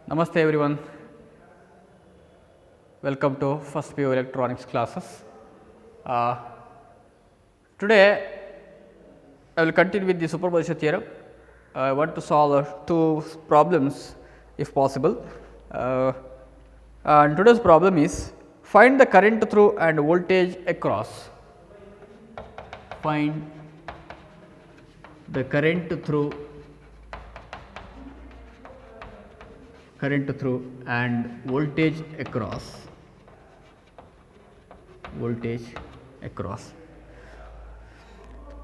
Namaste everyone, welcome to first PU electronics classes. Today I will continue with the superposition theorem. I want to solve two problems if possible. And today's problem is find the current through and voltage across. Find the current through and voltage across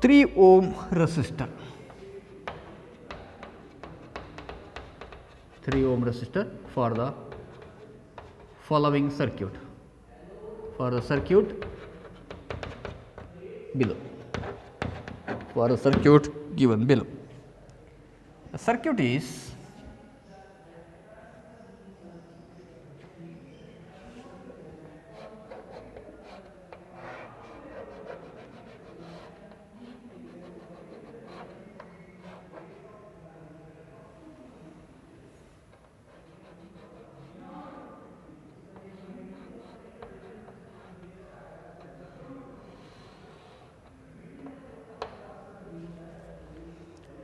3 ohm resistor, 3 ohm resistor for the following circuit, for the circuit below, for the circuit given below. The circuit is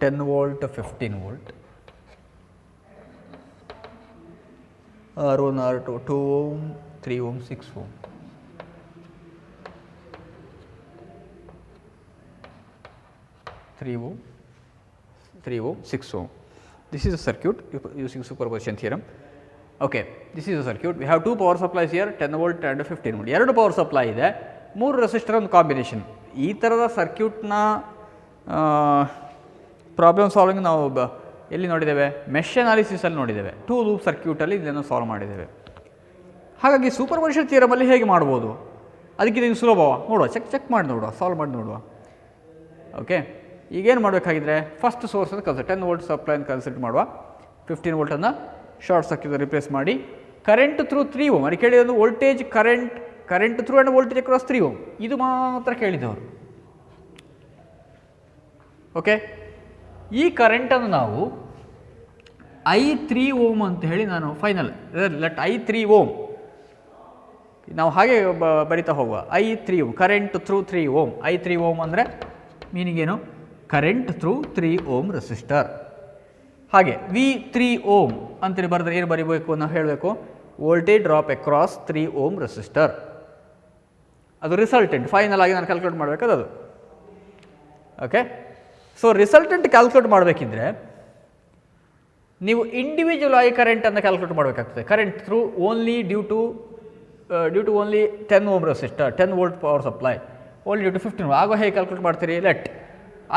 10 volt, 15 volt, R1, R2, 2 ohm, 3 ohm, 6 ohm. Three ohm, 6 ohm. This is a circuit using superposition theorem. Okay, this is a circuit. We have two power supplies here, 10 volt and 15 volt. ಎರಡು power supply ಇದೆ, 3 resistor ಒಂದು combination. ಈ ಥರದ ಸರ್ಕ್ಯೂಟ್ನ problem solving ನಾವು ಎಲ್ಲಿ ನೋಡಿದ್ದೇವೆ? Mesh ಅನಾಲಿಸಿಸಲ್ಲಿ ನೋಡಿದ್ದೇವೆ. 2 ಲೂಪ್ ಸರ್ಕ್ಯೂಟಲ್ಲಿ ಇದನ್ನು ಸಾಲ್ವ್ ಮಾಡಿದ್ದೇವೆ. ಹಾಗಾಗಿ ಸೂಪರ್ಪೊಸಿಷನ್ ಥಿಯರಮಲ್ಲಿ ಹೇಗೆ ಮಾಡ್ಬೋದು? ಅದಕ್ಕೆ ಇದು ಸುಲಭ ನೋಡುವ, ಚೆಕ್ ಮಾಡಿ ನೋಡುವ, ಸಾಲ್ವ್ ಮಾಡಿ ನೋಡುವ. ಓಕೆ, ಈಗೇನು ಮಾಡಬೇಕಾಗಿದ್ರೆ ಫಸ್ಟ್ ಸೋರ್ಸನ್ನು ಕನ್ಸಿಡರ್ 10 ವೋಲ್ಟ್ ಸಪ್ಲೈನ ಕನ್ಸಿಡರ್ ಮಾಡುವ, 15 ವೋಲ್ಟನ್ನು ಶಾರ್ಟ್ ಸರ್ಕ್ಯೂಟ್ ರಿಪ್ಲೇಸ್ ಮಾಡಿ, ಕರೆಂಟ್ ಥ್ರೂ 3 ಓಮ್ ಅದಕ್ಕೆ ಕೇಳಿದ್ದು voltage current through and voltage across 3 ohm ಇದು ಮಾತ್ರ ಕೇಳಿದವರು. ಓಕೆ, ಈ ಕರೆಂಟನ್ನು ನಾವು I3 ಓಮ್ ಅಂತ ಹೇಳಿ ನಾನು ಫೈನಲ್ ಲೆಟ್ I3 ಓಮ್ ನಾವು ಹಾಗೆ ಬರಿತಾ ಹೋಗುವ. I3 ohm current through 3 ohm, I3 ohm ಅಂದರೆ ಮೀನಿಂಗ್ ಏನು? Current through 3 ohm resistor. ಹಾಗೆ V3 ಓಮ್ ಅಂತೇಳಿ ಬರೆದ್ರೆ ಏನು ಬರೀಬೇಕು ನಾವು ಹೇಳಬೇಕು? Voltage drop across 3 ohm resistor. ಅದು ರಿಸಲ್ಟೆಂಟ್, ಫೈನಲ್ ಆಗಿ ನಾನು ಕ್ಯಾಲ್ಕುಲೇಟ್ ಮಾಡಬೇಕಾದ ಅದು. ಓಕೆ, ಸೊ ರಿಸಲ್ಟೆಂಟ್ ಕ್ಯಾಲ್ಕುಲೇಟ್ ಮಾಡಬೇಕಿದ್ರೆ ನೀವು ಇಂಡಿವಿಜುವಲ್ ಆಗಿ ಕರೆಂಟನ್ನು ಕ್ಯಾಲ್ಕುಲೇಟ್ ಮಾಡಬೇಕಾಗ್ತದೆ. Current through only due to only 10 ohm resistor, 10 volt power supply, only due to 15 ohm. ಆಗ ಹೇಗೆ ಕ್ಯಾಲ್ಕುಲೇಟ್ ಮಾಡ್ತೀರಿ? Let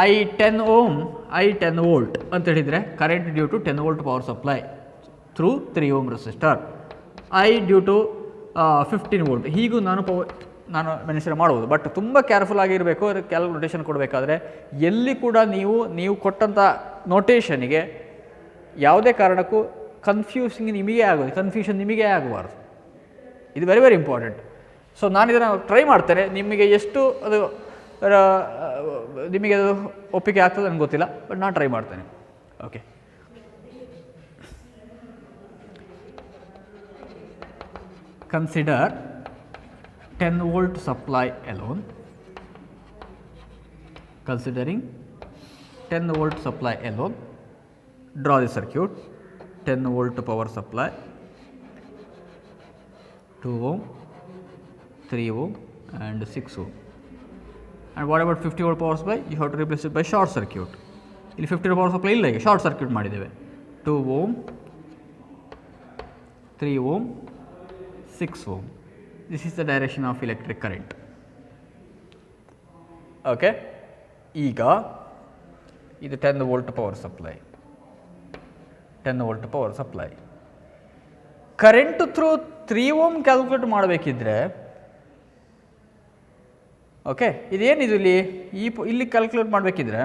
I10 ohm, I10 volt ಅಂತ ಹೇಳಿದರೆ current due to 10 volt power supply through 3 ohm resistor, I due to 15 volt. ಹೀಗೂ ನಾನು mention ಮಾಡ್ಬೋದು. But ತುಂಬ careful ಆಗಿರಬೇಕು ಕ್ಯಾಲ್ಕುಲೇಷನ್ ಕೊಡಬೇಕಾದ್ರೆ. ಎಲ್ಲಿ ಕೂಡ ನೀವು ಕೊಟ್ಟಂಥ ನೋಟೇಷನಿಗೆ ಯಾವುದೇ ಕಾರಣಕ್ಕೂ ಕನ್ಫ್ಯೂಷನ್ ನಿಮಗೆ ಆಗಬಾರ್ದು. ಇದು ವೆರಿ ವೆರಿ ಇಂಪಾರ್ಟೆಂಟ್. ಸೊ ನಾನು ಇದನ್ನು ಟ್ರೈ ಮಾಡ್ತೇನೆ. ನಿಮಗೆ ಎಷ್ಟು ಅದು ನಿಮಗೆ ಅದು ಒಪ್ಪಿಗೆ ಆಗ್ತದೆ ನನಗೆ ಗೊತ್ತಿಲ್ಲ, ಬಟ್ ನಾನು ಟ್ರೈ ಮಾಡ್ತೇನೆ. Okay, consider 10 volt supply alone. Considering 10 volt supply alone, draw the circuit. 10 volt power supply, 2 ohm, 3 ohm and 6 ohm. And what about 50 volt power supply? You have to replace it by short circuit. ಇಲ್ಲಿ 50 volt power supply ಇಲ್ಲ, ಈಗ short circuit ಮಾಡಿದ್ದೇವೆ. 2 ohm, 3 ohm, 6 ohm. This is the direction of electric current. Okay, ಈಗ ಇದು 10 volt power supply, 10 volt power supply. Current through 3 ohm calculate ಮಾಡಬೇಕಿದ್ರೆ, okay, ಇದೇನಿದು ಇಲ್ಲಿ calculate ಮಾಡಬೇಕಿದ್ರೆ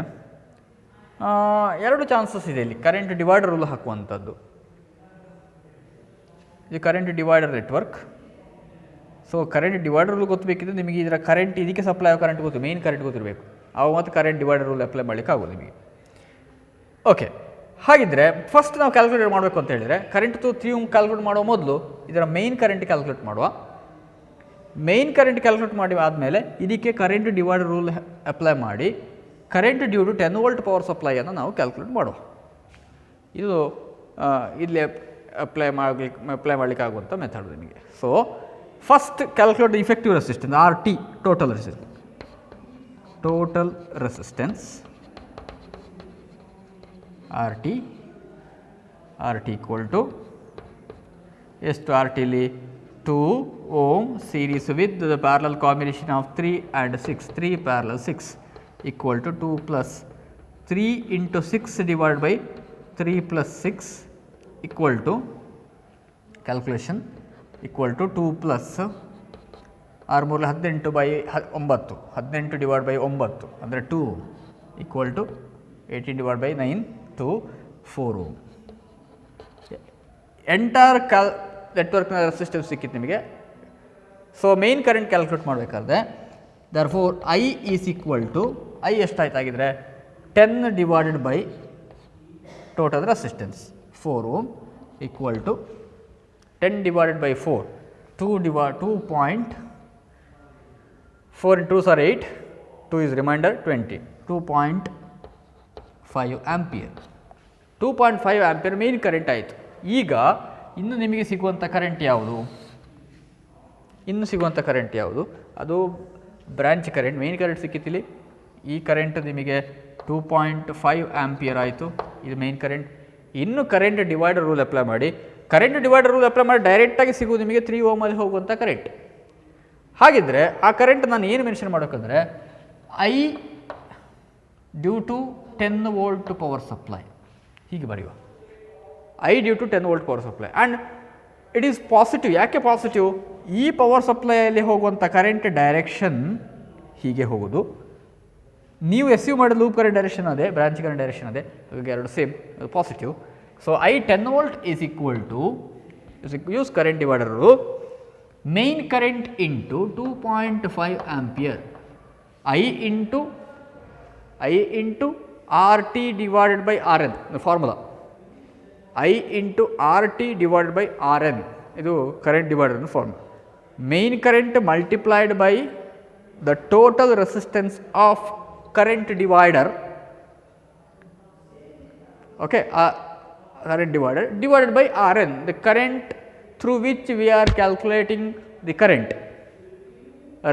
ಎರಡು ಚಾನ್ಸಸ್ ಇದೆ. ಇಲ್ಲಿ ಕರೆಂಟ್ ಡಿವೈಡರ್ ರೂಲ್ ಹಾಕುವಂಥದ್ದು. ಇದು current divider network. So current divider rule ಗೊತ್ತಬೇಕಿದ್ರೆ ನಿಮಗೆ ಇದರ ಕರೆಂಟ್ ಇದಕ್ಕೆ ಸಪ್ಲೈ ಆಗೋ ಕರೆಂಟ್ ಗೊತ್ತು, ಮೇನ್ ಕರೆಂಟ್ ಗೊತ್ತಿರಬೇಕು. ಅವು ಮತ್ತು ಕರೆಂಟ್ ಡಿವೈಡರ್ ರೂಲ್ ಅಪ್ಲೈ ಮಾಡಲಿಕ್ಕೆ ಆಗೋದು ನಿಮಗೆ. ಓಕೆ, ಹಾಗಿದ್ದರೆ ಫಸ್ಟ್ ನಾವು ಕ್ಯಾಲ್ಕುಲೇಟ್ ಮಾಡಬೇಕು ಅಂತ ಹೇಳಿದರೆ ಕರೆಂಟ್ ಟು 3 ಓಮ್ ಕ್ಯಾಲ್ಕುಲೇಟ್ ಮಾಡೋ ಮೊದಲು ಇದರ ಮೇನ್ ಕರೆಂಟ್ ಕ್ಯಾಲ್ಕುಲೇಟ್ ಮಾಡುವ. ಮೇನ್ ಕರೆಂಟ್ ಕ್ಯಾಲ್ಕುಲೇಟ್ ಮಾಡಿ ಆದಮೇಲೆ ಇದಕ್ಕೆ ಕರೆಂಟ್ ಡಿವೈಡರ್ ರೂಲ್ ಅಪ್ಲೈ ಮಾಡಿ current due to 10 volt power ಸಪ್ಲೈಯನ್ನು ನಾವು ಕ್ಯಾಲ್ಕುಲೇಟ್ ಮಾಡುವ. ಇದು ಇಲ್ಲಿ ಅಪ್ಲೈ ಮಾಡಲಿಕ್ಕೆ ಆಗುವಂಥ ಮೆಥಡ್ ನಿಮಗೆ. So first calculate effective resistance R T, total resistance R T equal to ಎಷ್ಟು ಆರ್ ಟಿಲಿ 2 ohm series with the parallel combination of 3 and 6, 3 parallel 6 equal to 2 plus 3 into 6 divided by 3 plus 6 equal to calculation equal to 2 plus 6 18 by 9, 18 divided by 9 ಅಂದರೆ 2 equal to 18 divided by 9 to 4 ohm. Entire ನೆಟ್ವರ್ಕ್ನ resistance ಸಿಕ್ಕಿತ್ತು ನಿಮಗೆ. So main current calculate ಮಾಡಬೇಕಾದ್ರೆ therefore I is equal to I ಎಷ್ಟಾಯ್ತಾಗಿದ್ರೆ 10 divided by total resistance 4 ohm equal to 10 divided by 4, 2.4 into 2 are 8, 2 is remainder 20, 2.5 ampere. 2.5 ampere main current ಆಯಿತು. ಈಗ ಇನ್ನು ನಿಮಗೆ ಸಿಗುವಂಥ ಕರೆಂಟ್ ಯಾವುದು? ಅದು ಬ್ರಾಂಚ್ ಕರೆಂಟ್. ಮೇನ್ ಕರೆಂಟ್ ಸಿಕ್ಕಿತ್ತಿಲ್ಲಿ. ಈ ಕರೆಂಟ್ ನಿಮಗೆ 2.5 ಆಂಪಿಯರ್ ಆಯಿತು. ಇದು ಮೇನ್ ಕರೆಂಟ್. ಇನ್ನು ಕರೆಂಟ್ ಡಿವೈಡರ್ ರೂಲ್ ಅಪ್ಲೈ ಮಾಡಿ. ಡೈರೆಕ್ಟಾಗಿ ಸಿಗುವುದು ನಿಮಗೆ 3 ಓಮಲ್ಲಿ ಹೋಗುವಂಥ ಕರೆಂಟ್. ಹಾಗಿದ್ದರೆ ಆ ಕರೆಂಟ್ ನಾನು ಏನು ಮೆನ್ಷನ್ ಮಾಡೋಕ್ಕಂದರೆ I due to 10 volt power supply ಹೀಗೆ ಬರೆಯುವ. I due to 10 volt power supply and it is positive. ಯಾಕೆ ಪಾಸಿಟಿವ್? ಈ ಪವರ್ ಸಪ್ಲೈಯಲ್ಲಿ ಹೋಗುವಂಥ ಕರೆಂಟ್ ಡೈರೆಕ್ಷನ್ ಹೀಗೆ ಹೋಗೋದು. ನೀವು ಎಸ್ಯೂ ಮಾಡಿದ ಲೂಪ್ ಕರೆಂಟ್ ಡೈರೆಕ್ಷನ್ ಅದೇ, ಬ್ರಾಂಚ್ ಕರೆಂಟ್ ಡೈರೆಕ್ಷನ್ ಅದೇ, ಎರಡು same, positive. So I 10 volt is equal to, use current divider rule, main current into 2.5 ampere, I into RT divided by RN, the formula, I into RT divided by RN, ಇದು current divider formula. Main current multiplied by the total resistance of current divider, okay, current divided by RN, the current through which we are calculating the current,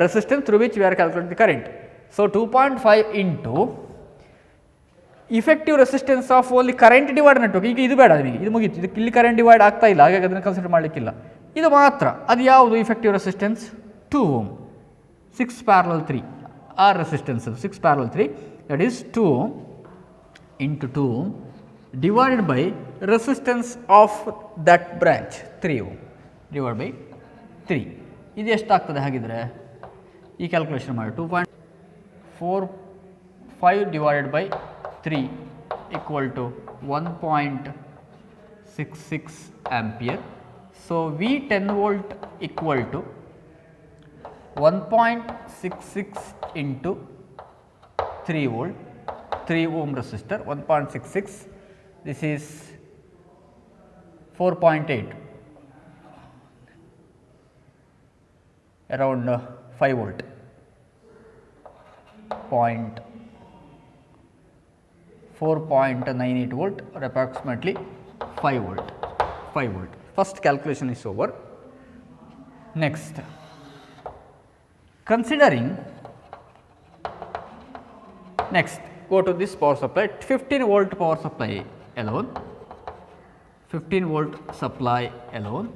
resistance through which we are calculating the current. So 2.5 into effective resistance of only current divider network. ಈಗ ಇದು ಬೇಡ ನಿಮಗೆ, ಇದು ಮುಗೀತು. ಇದಕ್ಕೆ ಇಲ್ಲಿ current divide ಆಗ್ತಾ ಇಲ್ಲ, ಹಾಗಾಗಿ ಅದನ್ನು ಕನ್ಸಿಡರ್ ಮಾಡಲಿಕ್ಕಿಲ್ಲ. ಇದು ಮಾತ್ರ. ಅದು ಯಾವುದು effective resistance? 2 ohm 6 parallel 3 or resistance 6 parallel 3, that is 2 ohm into 2 ohm divided by resistance of that branch 3 ohm divided by 3. ಇದು ಎಷ್ಟಾಗ್ತದೆ ಹಾಗಿದ್ರೆ? ಈ ಕ್ಯಾಲ್ಕುಲೇಷನ್ ಮಾಡಿ. 2.45 divided by 3 equal to 1.66 ampere. So V 10 volt equal to 1.66 into 3 volt, 3 ohm resistor, 1.66. This is 4.8, around 5 volt, 4.98 volt or approximately 5 volt. First calculation is over. Next, considering, next go to this power supply, 15 volt power supply alone, 15 volt supply alone,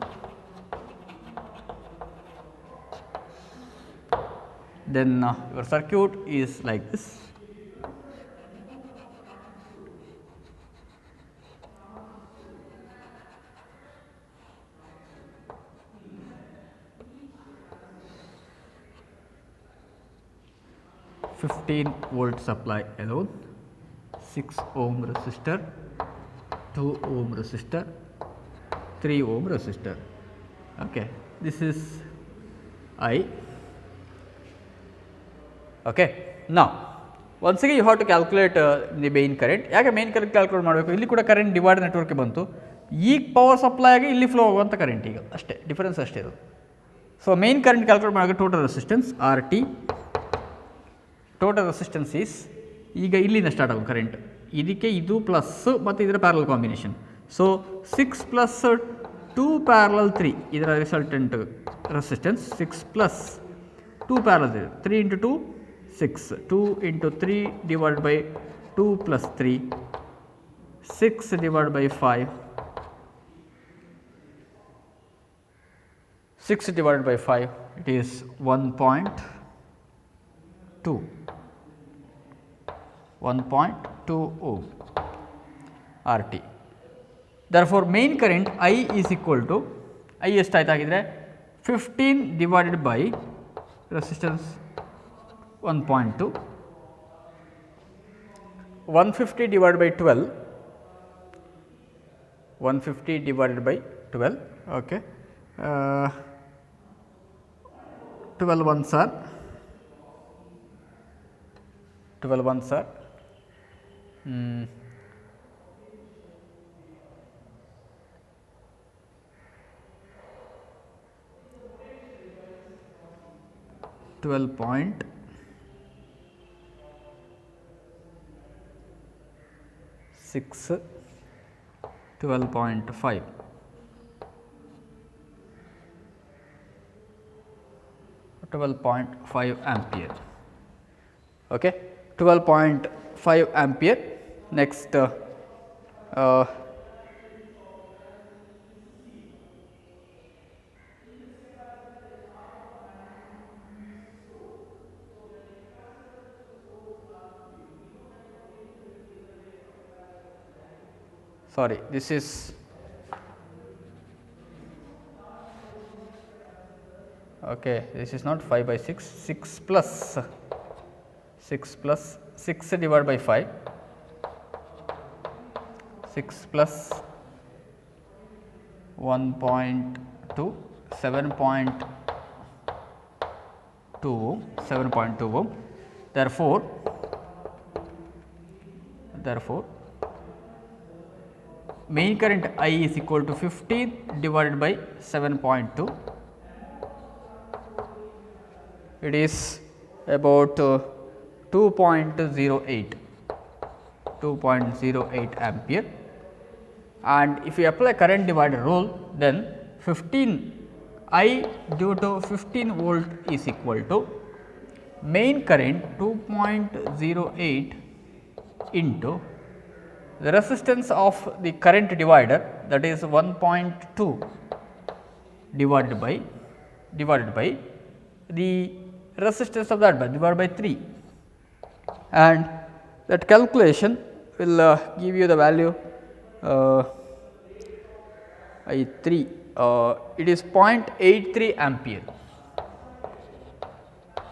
then your circuit is like this. volt supply alone, 6 ohm resistor, 2 ohm resistor, 3 ohm resistor. Okay, this is I. Okay, now once again you have to calculate the main current. ಯಾಕೆ main current calculate ಮಾಡಬೇಕು? ಇಲ್ಲಿ ಕೂಡ current divide network ಬಂತು, ಈಗ power supply ಆಗಿ ಇಲ್ಲಿ flow ಆಗುವಂಥ current, ಈಗ ಅಷ್ಟೇ ಡಿಫರೆನ್ಸ್ ಅಷ್ಟೇ ಇರೋದು. ಸೊ ಮೇನ್ ಕರೆಂಟ್ ಕ್ಯಾಲ್ಕುಲೇಟ್ ಮಾಡೋಕೆ total resistance R T, total resistance is, ಈಗ ಇಲ್ಲಿಂದ ಸ್ಟಾರ್ಟ್ ಆಗೋದು ಕರೆಂಟ್, ಇದಕ್ಕೆ ಇದು ಪ್ಲಸ್ ಮತ್ತು ಇದರ parallel combination. So 6 plus 2 parallel 3 ಇದರ resultant resistance, 6 plus 2 parallel 3 into 2 6, 2 into 3 divide by 2 plus 3, 6 divide by 5, 6 divided by 5, it is 1.2 ohm RT. Therefore, main current I is equal to, I ಎಷ್ಟಾಯ್ತಾಗಿದ್ರೆ 15 divided by resistance 1.2, 150 divided by 12, 150 divided by 12, okay. 12 ones are 12 ones are 12.6, 12.5, 12.5 ampere. Okay, 12.5 ampere. Next, sorry, this is okay, this is not 5 by 6, 6 plus 6 divided by 5, 6 plus 1.2, 7.2 ohm. Therefore, main current I is equal to 15 divided by 7.2. It is about 2.08 ampere, and if we apply current divider rule, then 15 I due to 15 volt is equal to main current 2.08 into the resistance of the current divider, that is 1.2 divided by the resistance of that divided by 3, and that calculation will give you the value I3, it is 0.83 ampere,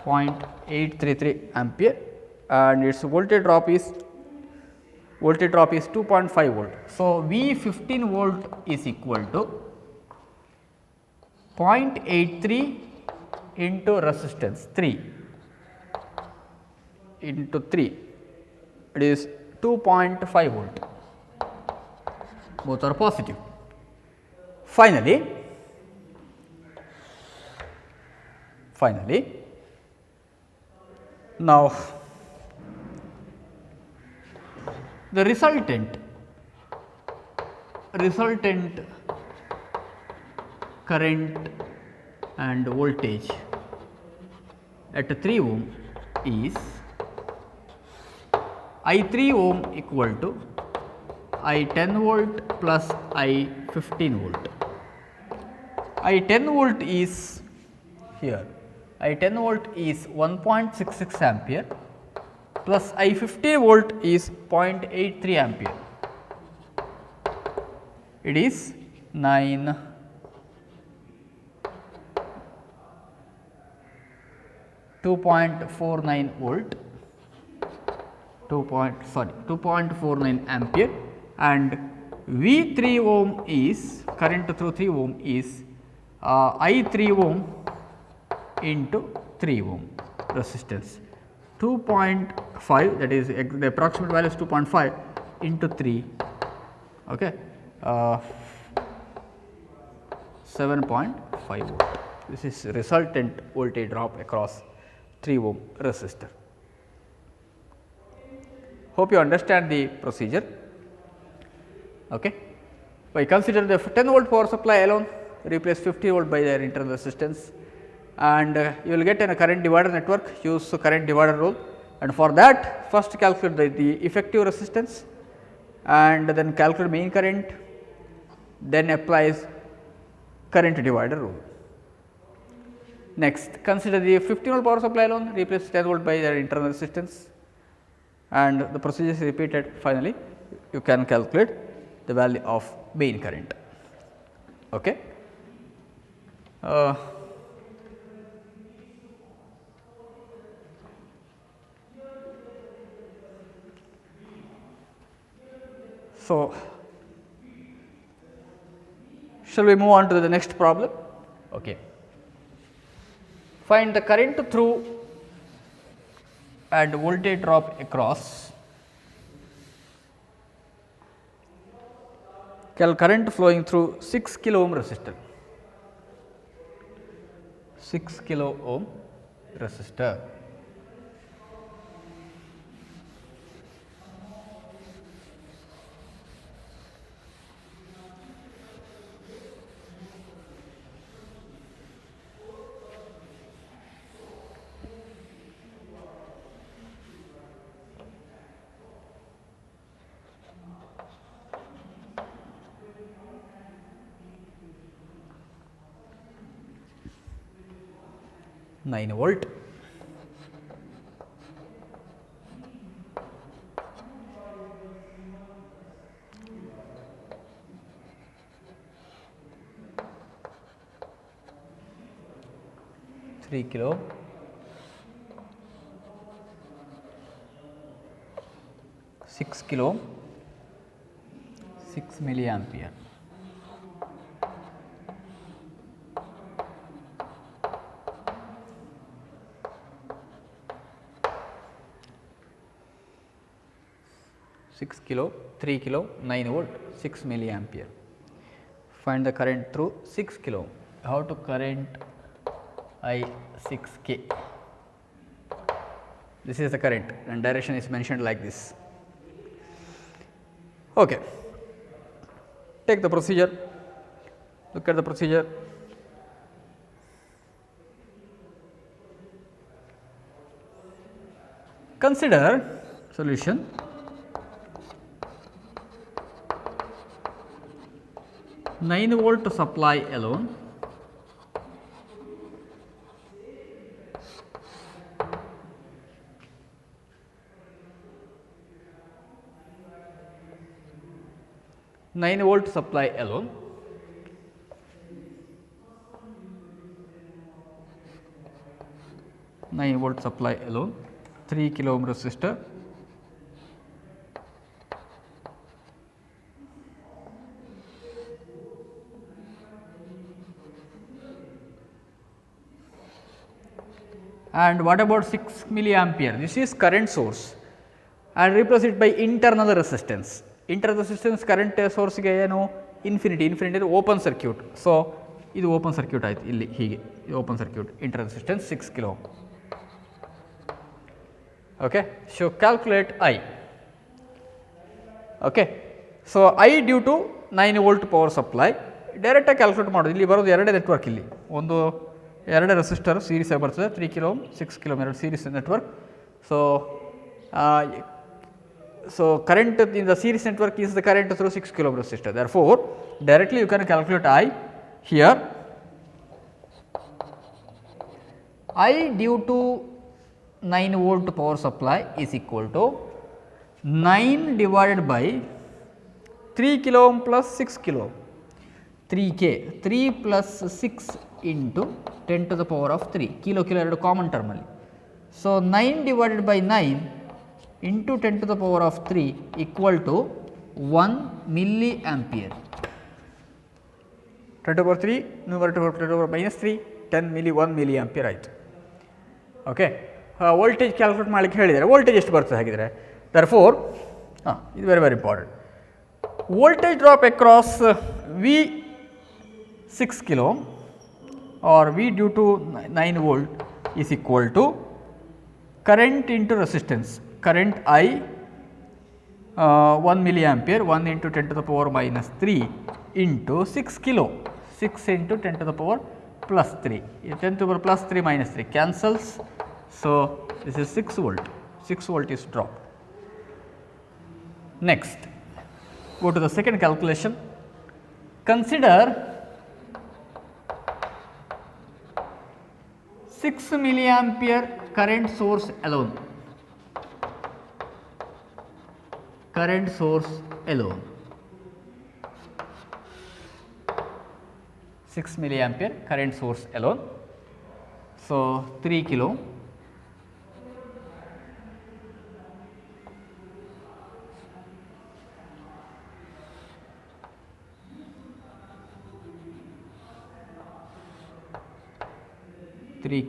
0.833 ampere, and its voltage drop is 2.5 volt. So, V 15 volt is equal to 0.83 into resistance 3 into 3, it is 2.5 volt, both are positive. Finally, now the resultant current and voltage at 3 ohm is I3 ohm equal to I10 volt plus I15 volt. I10 volt is here, I10 volt is 1.66 ampere plus I15 volt is 0.83 ampere. It is 2.49 volt, 2.49 ampere, and V3 ohm is, current through 3 ohm is I3 ohm into 3 ohm resistance. 2.5, that is the approximate value is 2.5 into 3, okay, 7.5 volt. This is resultant voltage drop across 3 ohm resistor. Hope you understand the procedure. Okay. By consider the 10 volt power supply alone, replace 50 volt by their internal resistance, and you will get in a current divider network. Use the current divider rule, and for that first calculate the effective resistance and then calculate main current, then applies current divider rule. Next, consider the 15 volt power supply alone, replace 10 volt by their internal resistance, and the procedure is repeated. Finally, you can calculate the value of main current. Okay. So, shall we move on to the next problem? Okay. Find the current through and voltage drop across. Current flowing through 6 kilo ohm resistor. 6 kilo ohm resistor. Nine volt. Three kilo. 6 kilo, 6 milliampere. Kilo, 3 kilo, 9 volt, 6 milliampere. Find the current through 6 kilo. How to current I 6K? This is the current and direction is mentioned like this. Okay. Take the procedure, look at the procedure. Consider solution. Nine volt supply alone, nine volt supply alone, nine volt supply alone, 3 kilo ohm resistor, and what about 6 milliampere? This is current source and replace it by internal resistance. Internal resistance current source ge ಏನು infinity open circuit. So, ಇದು open circuit ಆಯಿತು ಇಲ್ಲಿ ಹೀಗೆ open circuit internal resistance 6 kilo ohm. Okay. So, calculate I. Okay. So, I due to 9 volt power supply direct ಆಗಿ calculate ಮಾಡೋದು. ಇಲ್ಲಿ ಬರೋದು ಎರಡೇ ನೆಟ್ವರ್ಕ್, ಇಲ್ಲಿ ಒಂದು ಎರಡೇ ರೆಸಿಸ್ಟರ್ ಸೀರೀಸ್ ಆಗಿ ಬರ್ತದೆ, 3 kilo ohm 6 kilo ohm ಎರಡು series network. So, current in the series network is the current through 6 kilo ohm resistor. Therefore, directly you can calculate I here. I due to 9 volt power supply is equal to 9 divided by 3 kilo ohm plus 6 kilo ohm, 3K, 3 plus 6 into 10 to the power of 3, kilo ಎರಡು common ಟರ್ಮಲ್ಲಿ. So, 9 divided by 9 into 10 to the power of 3 equal to 1 milliampere. 10 to the power 3 numerator 10 to the power minus 3, 10 milli 1 milliampere ಆಯಿತು. Okay. Voltage calculate ಮಾಡಲಿಕ್ಕೆ ಹೇಳಿದರೆ voltage ಎಷ್ಟು ಬರ್ತದೆ ಹಾಗಿದ್ರೆ therefore ಇದು very important. Voltage drop across V 6 kilo or V due to 9 volt is equal to current into resistance. Current I 1 milliampere 1 into 10 to the power minus 3 into 6 kilo 6 into 10 to the power plus 3. 10 to the power plus 3 minus 3 cancels. So, this is 6 volt. 6 volt is dropped. Next, go to the second calculation. Consider 6 milliampere current source alone. Current source alone. 6 milliampere current source alone. So, 3 kilo.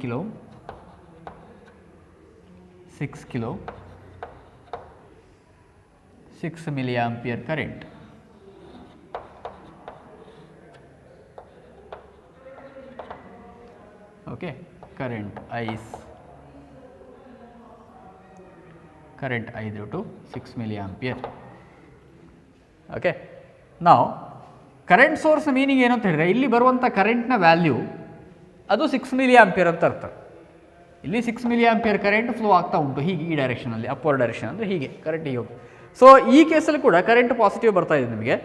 Kilo 6 kilo 6 milliampere current. Okay, current I due to 6 milliampere. Okay, now current source meaning ಏನು ಅಂತ ಹೇಳಿದ್ರೆ ಇಲ್ಲಿ ಬರುವಂಥ ಕರೆಂಟ್ನ value ಅದು 6 ಮಿಲಿಯಾಂಪಿಯರ್ ಅಂತ ಅರ್ಥ. ಇಲ್ಲಿ 6 ಮಿಲಿಯಾಂಪಿಯರ್ ಕರೆಂಟ್ ಫ್ಲೋ ಆಗ್ತಾ ಉಂಟು ಹೀಗೆ ಈ ಡೈರೆಕ್ಷನಲ್ಲಿ ಅಪ್ವರ್ಡ್ ಡೈರೆಕ್ಷನ್ ಅಂದರೆ ಹೀಗೆ ಕರೆಂಟ್ ಹೀಗೆ ಹೋಗಿ. ಸೊ ಈ ಕೇಸಲ್ಲಿ ಕೂಡ ಕರೆಂಟ್ ಪಾಸಿಟಿವ್ ಬರ್ತಾ ಇದೆ ನಿಮಗೆ.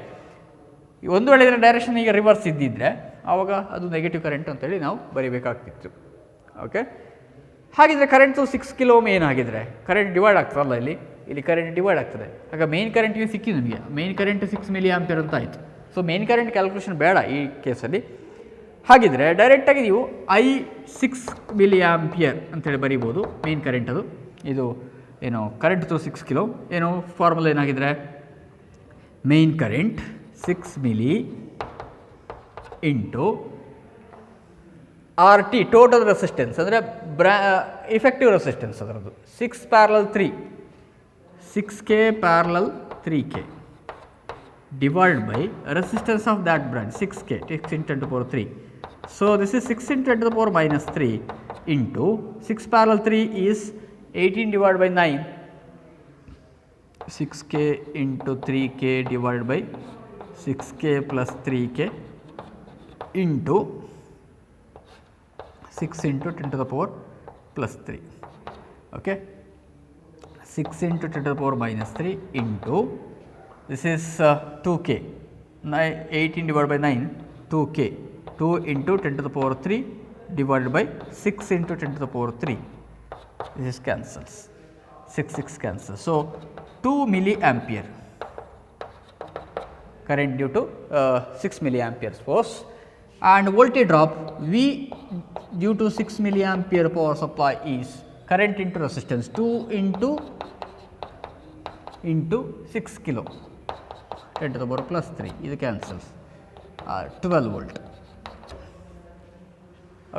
ಒಂದು ವೇಳೆ ಇದರ ಡೈರೆಕ್ಷನ್ ಈಗ ರಿವರ್ಸ್ ಇದ್ದಿದ್ದರೆ ಆವಾಗ ಅದು ನೆಗೆಟಿವ್ ಕರೆಂಟ್ ಅಂತೇಳಿ ನಾವು ಬರೀಬೇಕಾಗ್ತಿತ್ತು. ಓಕೆ, ಹಾಗಿದ್ರೆ ಕರೆಂಟು 6 ಕಿಲೋ ಓಮ್ ಏನಾಗಿದ್ರೆ ಕರೆಂಟ್ ಡಿವೈಡ್ ಆಗ್ತದಲ್ಲ, ಇಲ್ಲಿ ಕರೆಂಟ್ ಡಿವೈಡ್ ಆಗ್ತದೆ. ಆಗ ಮೇನ್ ಕರೆಂಟ್ಗೆ ಸಿಕ್ಕಿದ್ದು ನಿಮಗೆ ಮೇನ್ ಕರೆಂಟ್ 6 ಮಿಲಿಯಾಂಪಿಯರ್ ಅಂತ ಆಯಿತು. ಸೊ ಮೇನ್ ಕರೆಂಟ್ ಕ್ಯಾಲ್ಕುಲೇಷನ್ ಬೇಡ ಈ ಕೇಸಲ್ಲಿ. ಹಾಗಿದ್ರೆ ಡೈರೆಕ್ಟಾಗಿ ನೀವು I6 ಮಿಲಿಯಾಂಪಿಯರ್ ಅಂತೇಳಿ ಬರೀಬೋದು ಮೇನ್ ಕರೆಂಟ್. ಅದು ಇದು ಏನು ಕರೆಂಟ್ ಥ್ರೂ 6 ಕಿಲೋ ಏನು ಫಾರ್ಮುಲಾ ಏನಾಗಿದ್ರೆ main current 6 milli into RT total resistance ಅಂದರೆ ಇಫೆಕ್ಟಿವ್ ರೆಸಿಸ್ಟೆನ್ಸ್ ಅದರದ್ದು 6 parallel 3 6K parallel 3K divided by resistance of that branch 6K 6 into 10 to the power 3. So, this is 6 into 10 to the power minus 3 into 6 parallel 3 is 18 divided by 9 6K into 3K divided by 6K plus 3K into 6 into 10 to the power plus 3. Okay, 6 into 10 to the power minus 3 into this is 2K 18 divided by 9 2K 2 into 10 to the power 3 divided by 6 into 10 to the power 3. This is cancels 6 cancels. So, 2 milliampere current due to 6 milliampere force, and voltage drop V due to 6 milliampere power supply is current into resistance 2 into 6 kilo 10 to the power plus 3. This cancels 12 volt.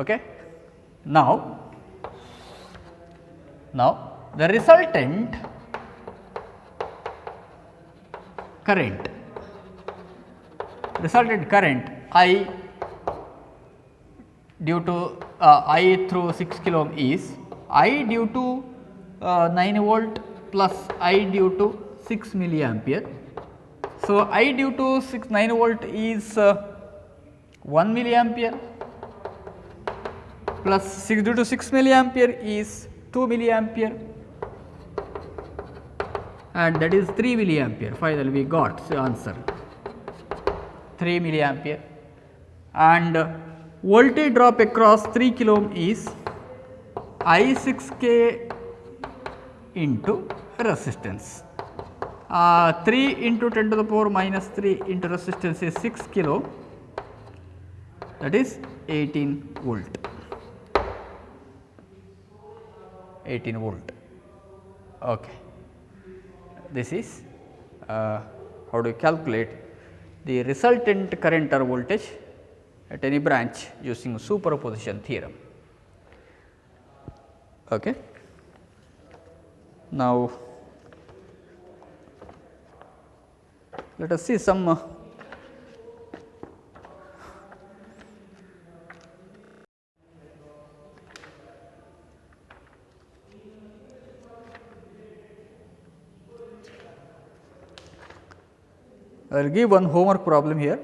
Okay. Now the resultant current I due to I through 6 kilo ohm is I due to 9 volt plus I due to 6 milliampere. So, I due to 9 volt is 1 milliampere plus 6 due to 6 milliampere is 2 milliampere, and that is 3 milliampere. Finally, we got the answer 3 milliampere, and voltage drop across 3 kilo ohm is I6K into resistance. 3 into 10 to the power minus 3 into resistance is 6 kilo, that is 18 volt. 18 volt. Okay. This is how do you calculate the resultant current or voltage at any branch using superposition theorem. Okay. Now let us see some I will give one homework problem here.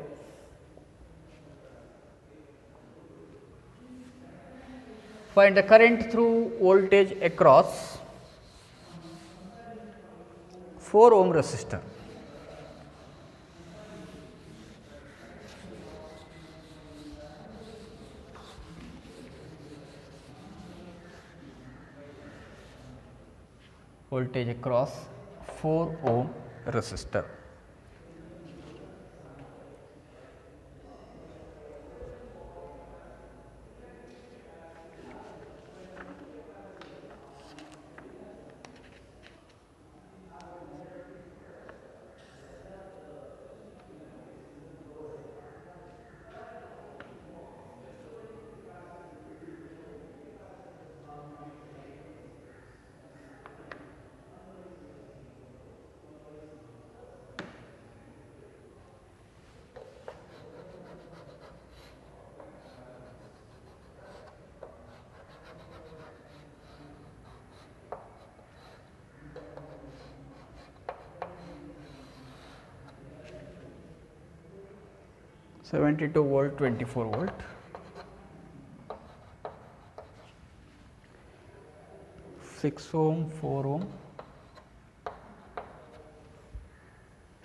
Find the current through voltage across 4 ohm resistor. Voltage across 4 ohm resistor. $72 volt, 24 volt, 6 ohm, 4 ohm,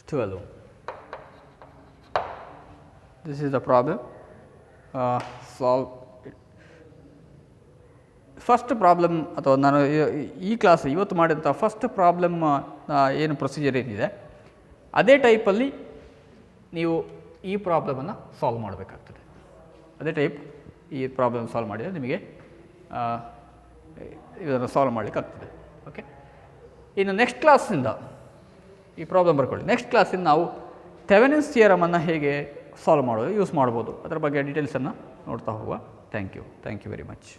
12 ohm. This is the problem. Solve it. First problem ಅಥವಾ ನಾನು ಈ class ಇವತ್ತು ಮಾಡಿದಂಥ first problem ಏನು procedure ಏನಿದೆ ಅದೇ ಟೈಪಲ್ಲಿ ನೀವು ಈ ಪ್ರಾಬ್ಲಮನ್ನು ಸಾಲ್ವ್ ಮಾಡಬೇಕಾಗ್ತದೆ. ಅದೇ ಟೈಪ್ ಈ ಪ್ರಾಬ್ಲಮ್ ಸಾಲ್ವ್ ಮಾಡಿದರೆ ನಿಮಗೆ ಇದನ್ನು ಸಾಲ್ವ್ ಮಾಡಲಿಕ್ಕಾಗ್ತದೆ. ಓಕೆ, ಇನ್ನು ನೆಕ್ಸ್ಟ್ ಕ್ಲಾಸಿಂದ ಈ ಪ್ರಾಬ್ಲಮ್ ಬರ್ಕೊಳ್ಳಿ. ನೆಕ್ಸ್ಟ್ ಕ್ಲಾಸಿಂದ ನಾವು ಥೆವೆನಿನ್ಸ್ ಥಿಯರಮನ್ನು ಹೇಗೆ ಸಾಲ್ವ್ ಮಾಡೋದು ಯೂಸ್ ಮಾಡ್ಬೋದು ಅದರ ಬಗ್ಗೆ ಡೀಟೇಲ್ಸನ್ನು ನೋಡ್ತಾ ಹೋಗುವ. Thank you very much.